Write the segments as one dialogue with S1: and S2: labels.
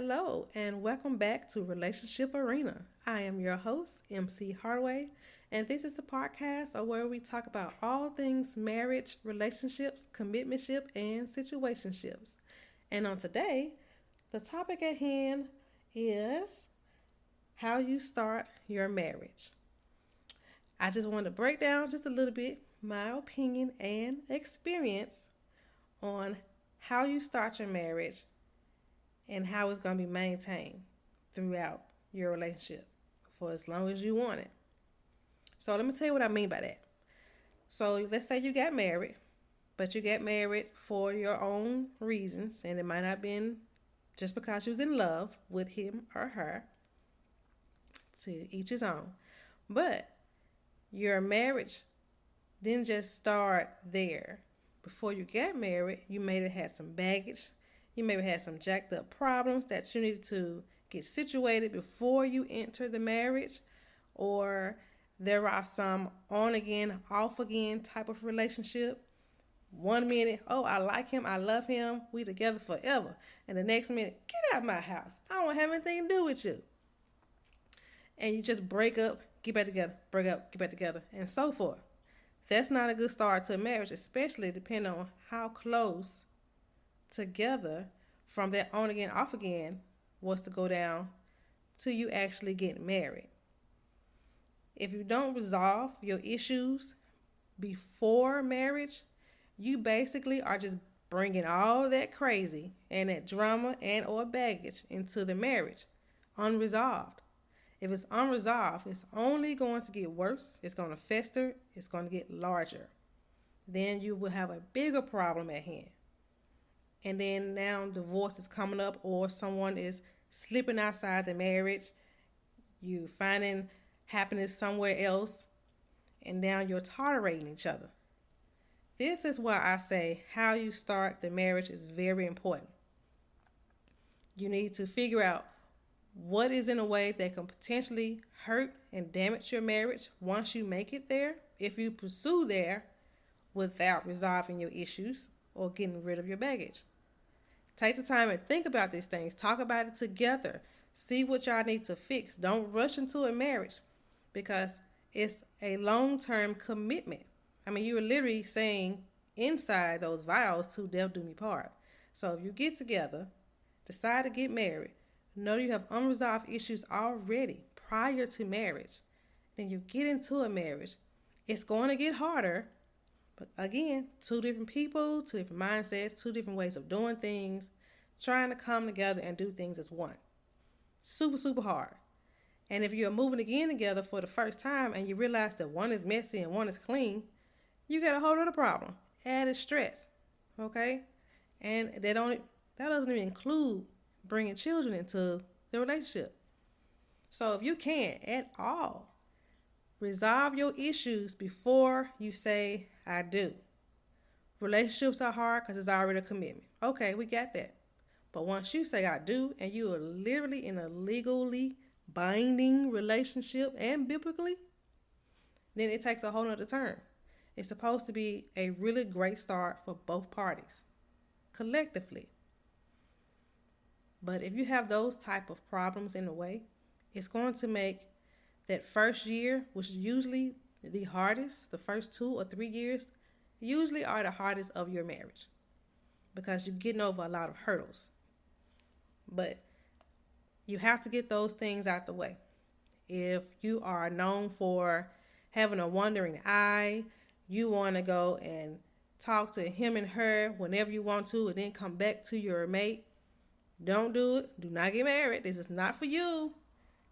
S1: Hello, and welcome back to Relationship Arena. I am your host, MC Hardaway, and this is the podcast where we talk about all things marriage, relationships, commitmentship, and situationships. And on today, the topic at hand is how you start your marriage. I just want to break down just a little bit my opinion and experience on how you start your marriage and how it's going to be maintained throughout your relationship for as long as you want it. So let me tell you what I mean by that. So let's say you got married, but you get married for your own reasons, and it might not have been just because you was in love with him or her, to each his own. But your marriage didn't just start there. Before you got married, you may have had some baggage. You maybe had some jacked up problems that you needed to get situated before you enter the marriage, or there are some on again, off again type of relationship. One minute, oh, I like him, I love him, we together forever. And the next minute, get out my house. I don't have anything to do with you. And you just break up, get back together, break up, get back together, and so forth. That's not a good start to a marriage, especially depending on how close together from that on again, off again was to go down till you actually get married. If you don't resolve your issues before marriage, you basically are just bringing all that crazy and that drama and or baggage into the marriage unresolved. If it's unresolved, it's only going to get worse. It's going to fester. It's going to get larger. Then you will have a bigger problem at hand. And then now divorce is coming up, or someone is slipping outside the marriage. You finding happiness somewhere else, and now you're tolerating each other. This is why I say how you start the marriage is very important. You need to figure out what is in a way that can potentially hurt and damage your marriage once you make it there, if you pursue there without resolving your issues or getting rid of your baggage. Take the time and think about these things. Talk about it together. See what y'all need to fix. Don't rush into a marriage because it's a long-term commitment. I mean, you're literally saying inside those vows to death do me part. So if you get together, decide to get married, know you have unresolved issues already prior to marriage, then you get into a marriage. It's going to get harder. But again, two different people, two different mindsets, two different ways of doing things, trying to come together and do things as one. Super, super hard. And if you're moving again together for the first time and you realize that one is messy and one is clean, you got a whole other problem. Added stress. Okay? And that doesn't even include bringing children into the relationship. So if you can at all, resolve your issues before you say, I do. Relationships are hard because it's already a commitment. Okay, we got that. But once you say I do, and you are literally in a legally binding relationship and biblically, then it takes a whole nother turn. It's supposed to be a really great start for both parties, collectively. But if you have those type of problems in the way, it's going to make that first year, which is usually the hardest, the first 2 or 3 years, usually are the hardest of your marriage because you're getting over a lot of hurdles. But you have to get those things out the way. If you are known for having a wandering eye, you want to go and talk to him and her whenever you want to and then come back to your mate, don't do it. Do not get married. This is not for you.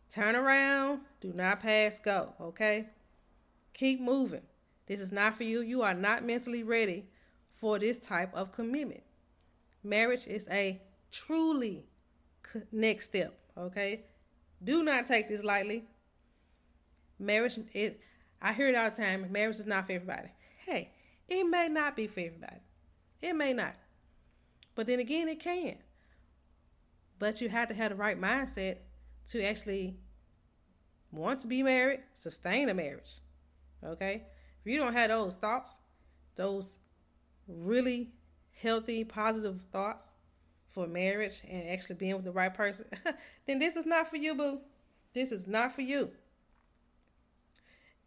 S1: Turn around. Do not pass go, okay? Keep moving. This is not for you. You are not mentally ready for this type of commitment. Marriage is a truly next step, okay? Do not take this lightly. I hear it all the time, marriage is not for everybody. Hey, it may not be for everybody. It may not. But then again, it can. But you have to have the right mindset to actually want to be married, sustain a marriage. Okay? If you don't have those thoughts, those really healthy, positive thoughts for marriage and actually being with the right person, then this is not for you, boo. This is not for you.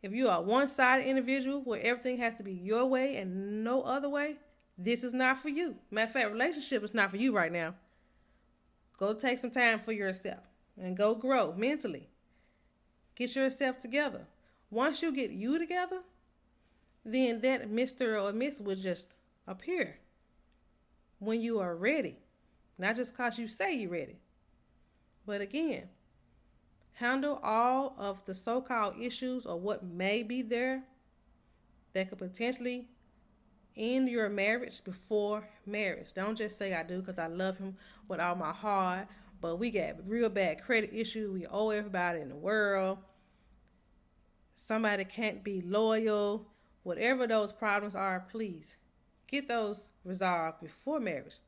S1: If you are a one-sided individual where everything has to be your way and no other way, this is not for you. Matter of fact, relationship is not for you right now. Go take some time for yourself and go grow mentally. Get yourself together. Once you get you together, then that Mr. or Miss will just appear when you are ready. Not just because you say you're ready. But again, handle all of the so-called issues or what may be there that could potentially end your marriage before marriage. Don't just say I do because I love him with all my heart, but we got real bad credit issues. We owe everybody in the world. Somebody can't be loyal. Whatever those problems are, please get those resolved before marriage,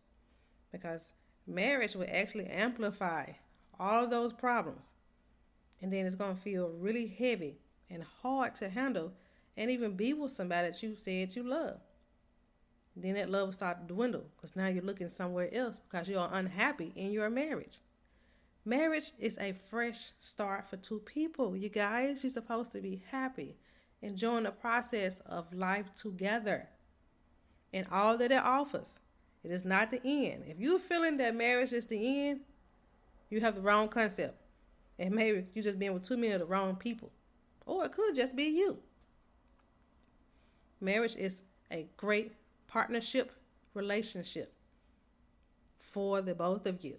S1: because marriage will actually amplify all of those problems. And then it's going to feel really heavy and hard to handle and even be with somebody that you said you love. Then that love will start to dwindle because now you're looking somewhere else because you're unhappy in your marriage. Marriage is a fresh start for two people. You guys, you're supposed to be happy, enjoying the process of life together and all that it offers. It is not the end. If you're feeling that marriage is the end, you have the wrong concept. And maybe you're just being with too many of the wrong people. Or it could just be you. Marriage is a great partnership relationship for the both of you.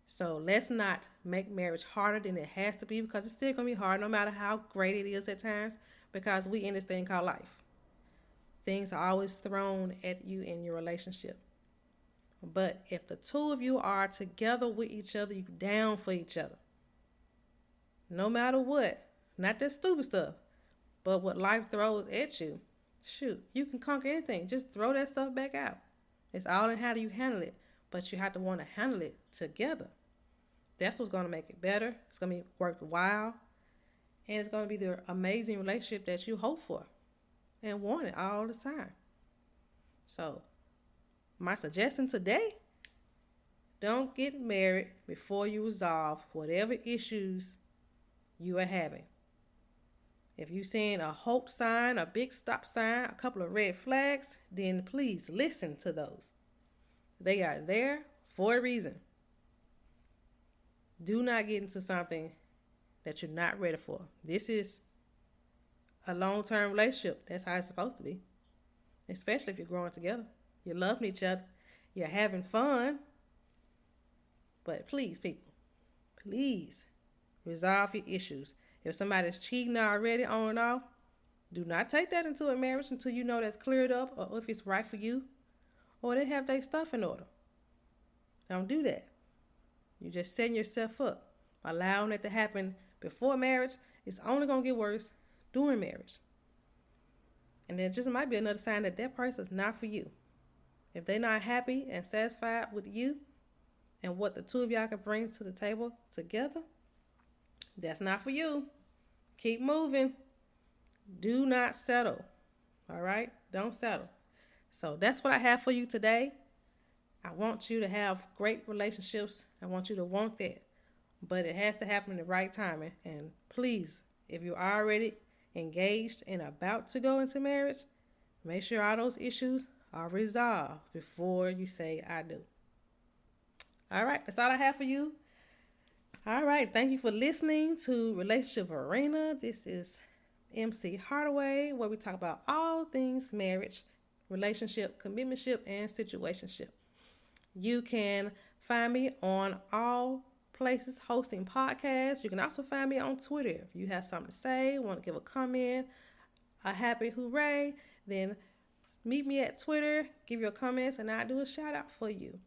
S1: So let's not make marriage harder than it has to be, because it's still going to be hard no matter how great it is at times, because we in this thing called life. Things are always thrown at you in your relationship. But if the two of you are together with each other, you're down for each other. No matter what. Not that stupid stuff, but what life throws at you. Shoot, you can conquer anything. Just throw that stuff back out. It's all in how do you handle it. But you have to want to handle it together. That's what's going to make it better. It's going to be worthwhile. And it's going to be the amazing relationship that you hope for and want it all the time. So, my suggestion today, don't get married before you resolve whatever issues you are having. If you're seeing a halt sign, a big stop sign, a couple of red flags, then please listen to those. They are there for a reason. Do not get into something that you're not ready for. This is a long-term relationship. That's how it's supposed to be. Especially if you're growing together. You're loving each other. You're having fun. But please, people, please resolve your issues. If somebody's cheating already on and off, do not take that into a marriage until you know that's cleared up, or if it's right for you, or they have their stuff in order. Don't do that. You're just setting yourself up. Allowing it to happen before marriage, it's only going to get worse during marriage. And there just might be another sign that that person is not for you. If they're not happy and satisfied with you and what the two of y'all can bring to the table together, that's not for you. Keep moving. Do not settle. All right? Don't settle. So that's what I have for you today. I want you to have great relationships. I want you to want that. But it has to happen in the right timing. And please, if you're already engaged and about to go into marriage, make sure all those issues are resolved before you say I do. All right, that's all I have for you. All right, thank you for listening to Relationship Arena. This is MC Hardaway, where we talk about all things marriage, relationship, commitmentship, and situationship. You can find me on all places hosting podcasts. You can also find me on Twitter. If you have something to say, want to give a comment, a happy hooray, then meet me at Twitter, give your comments, and I'll do a shout out for you.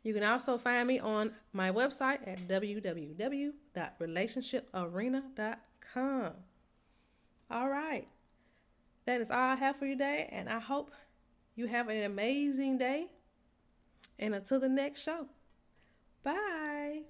S1: You can also find me on my website at www.relationshiparena.com. All right. That is all I have for you today, and I hope you have an amazing day. And until the next show, bye.